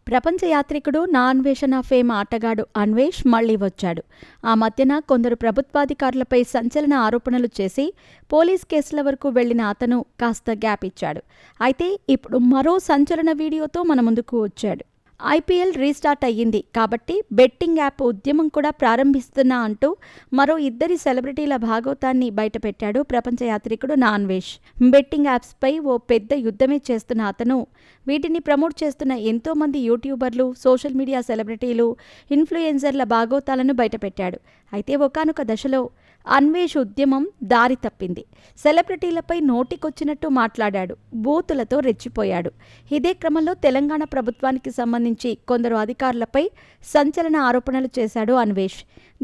ప్రపంచ యాత్రికుడు నా అన్వేషణ ఫేమ్ ఆటగాడు అన్వేష్ మళ్లీ వచ్చాడు. ఆ మధ్యన కొందరు ప్రభుత్వాధికారులపై సంచలన ఆరోపణలు చేసి పోలీస్ కేసుల వరకు వెళ్లిన అతను కాస్త గ్యాప్ ఇచ్చాడు. అయితే ఇప్పుడు మరో సంచలన వీడియోతో మన ముందుకు వచ్చాడు. ఐపీఎల్ రీస్టార్ట్ అయ్యింది కాబట్టి బెట్టింగ్ యాప్ ఉద్యమం కూడా ప్రారంభిస్తున్నా అంటూ మరో ఇద్దరి సెలబ్రిటీల భాగోతాన్ని బయటపెట్టాడు ప్రపంచ యాత్రికుడు నా అన్వేష్. బెట్టింగ్ యాప్స్పై ఓ పెద్ద యుద్ధమే చేస్తున్న అతను వీటిని ప్రమోట్ చేస్తున్న ఎంతోమంది యూట్యూబర్లు, సోషల్ మీడియా సెలబ్రిటీలు, ఇన్ఫ్లుయెన్సర్ల భాగోతాలను బయటపెట్టాడు. అయితే ఒకానొక దశలో అన్వేష్ ఉద్యమం దారి తప్పింది. సెలబ్రిటీలపై నోటికొచ్చినట్టు మాట్లాడాడు, బూతులతో రెచ్చిపోయాడు. ఇదే క్రమంలో తెలంగాణ ప్రభుత్వానికి సంబంధించి కొందరు అధికారులపై సంచలన ఆరోపణలు చేశాడు అన్వేష్.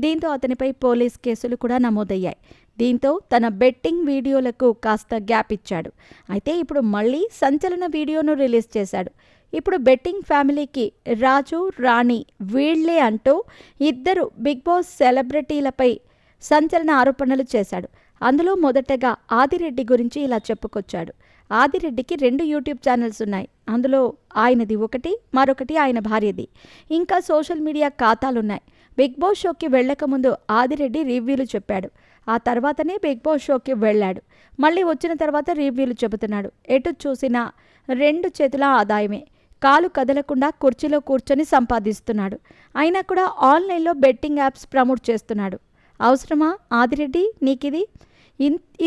దీంతో అతనిపై పోలీస్ కేసులు కూడా నమోదయ్యాయి. దీంతో తన బెట్టింగ్ వీడియోలకు కాస్త గ్యాప్ ఇచ్చాడు. అయితే ఇప్పుడు మళ్ళీ సంచలన వీడియోను రిలీజ్ చేశాడు. ఇప్పుడు బెట్టింగ్ ఫ్యామిలీకి రాజు, రాణి వీళ్లే అంటూ ఇద్దరు బిగ్ బాస్ సెలబ్రిటీలపై సంచలన ఆరోపణలు చేశాడు. అందులో మొదటగా ఆదిరెడ్డి గురించి ఇలా చెప్పుకొచ్చాడు. ఆదిరెడ్డికి 2 యూట్యూబ్ ఛానల్స్ ఉన్నాయి. అందులో ఆయనది ఒకటి, మరొకటి ఆయన భార్యది. ఇంకా సోషల్ మీడియా ఖాతాలున్నాయి. బిగ్ బాస్ షోకి వెళ్లకముందు ఆదిరెడ్డి రివ్యూలు చెప్పాడు. ఆ తర్వాతనే బిగ్ బాస్ షోకి వెళ్ళాడు. మళ్ళీ వచ్చిన తర్వాత రివ్యూలు చెబుతున్నాడు. ఎటు చూసినా 2 చేతుల ఆదాయమే. కాలు కదలకుండా కుర్చీలో కూర్చొని సంపాదిస్తున్నాడు. అయినా కూడా ఆన్లైన్లో బెట్టింగ్ యాప్స్ ప్రమోట్ చేస్తున్నాడు. అవసరమా ఆదిరెడ్డి నీకిది?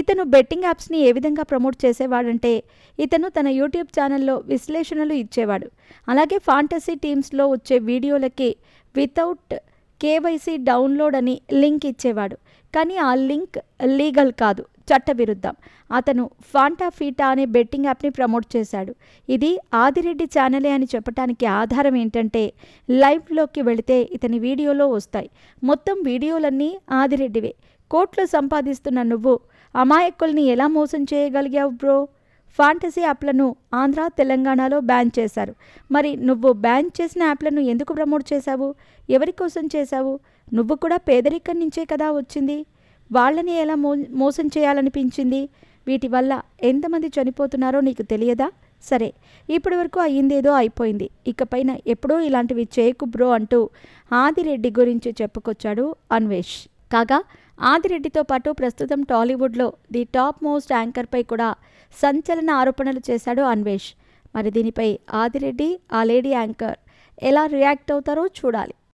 ఇతను బెట్టింగ్ యాప్స్ని ఏ విధంగా ప్రమోట్ చేసేవాడంటే ఇతను తన యూట్యూబ్ ఛానల్లో విశ్లేషణలు ఇచ్చేవాడు. అలాగే ఫాంటసీ టీమ్స్లో వచ్చే వీడియోలకి వితౌట్ కేవైసీ డౌన్లోడ్ అని లింక్ ఇచ్చేవాడు. కానీ ఆ లింక్ లీగల్ కాదు, చట్టవిరుద్ధం. అతను ఫాంటాఫీటా అనే బెట్టింగ్ యాప్ని ప్రమోట్ చేశాడు. ఇది ఆదిరెడ్డి ఛానలే అని చెప్పడానికి ఆధారం ఏంటంటే లైవ్లోకి వెళితే ఇతని వీడియోలో వస్తాయి. మొత్తం వీడియోలన్నీ ఆదిరెడ్డివే. కోట్లు సంపాదిస్తున్న నువ్వు అమాయకుల్ని ఎలా మోసం చేయగలిగావు బ్రో? ఫాంటసీ యాప్లను ఆంధ్ర, తెలంగాణలో బ్యాన్ చేశారు. మరి నువ్వు బ్యాన్ చేసిన యాప్లను ఎందుకు ప్రమోట్ చేశావు? ఎవరి కోసం చేశావు? నువ్వు కూడా పేదరికం నుంచే కదా వచ్చింది. వాళ్ళని ఎలా మోసం చేయాలనిపించింది? వీటి వల్ల ఎంతమంది చనిపోతున్నారో నీకు తెలియదా? సరే, ఇప్పటి వరకు అయ్యిందేదో అయిపోయింది. ఇకపైన ఎప్పుడో ఇలాంటివి చేయకు బ్రో అంటూ ఆదిరెడ్డి గురించి చెప్పుకొచ్చాడు అన్వేష్. కాగా ఆదిరెడ్డితో పాటు ప్రస్తుతం టాలీవుడ్లో ది టాప్ మోస్ట్ యాంకర్పై కూడా సంచలన ఆరోపణలు చేశాడు అన్వేష్. మరి దీనిపై ఆదిరెడ్డి, ఆ లేడీ యాంకర్ ఎలా రియాక్ట్ అవుతారో చూడాలి.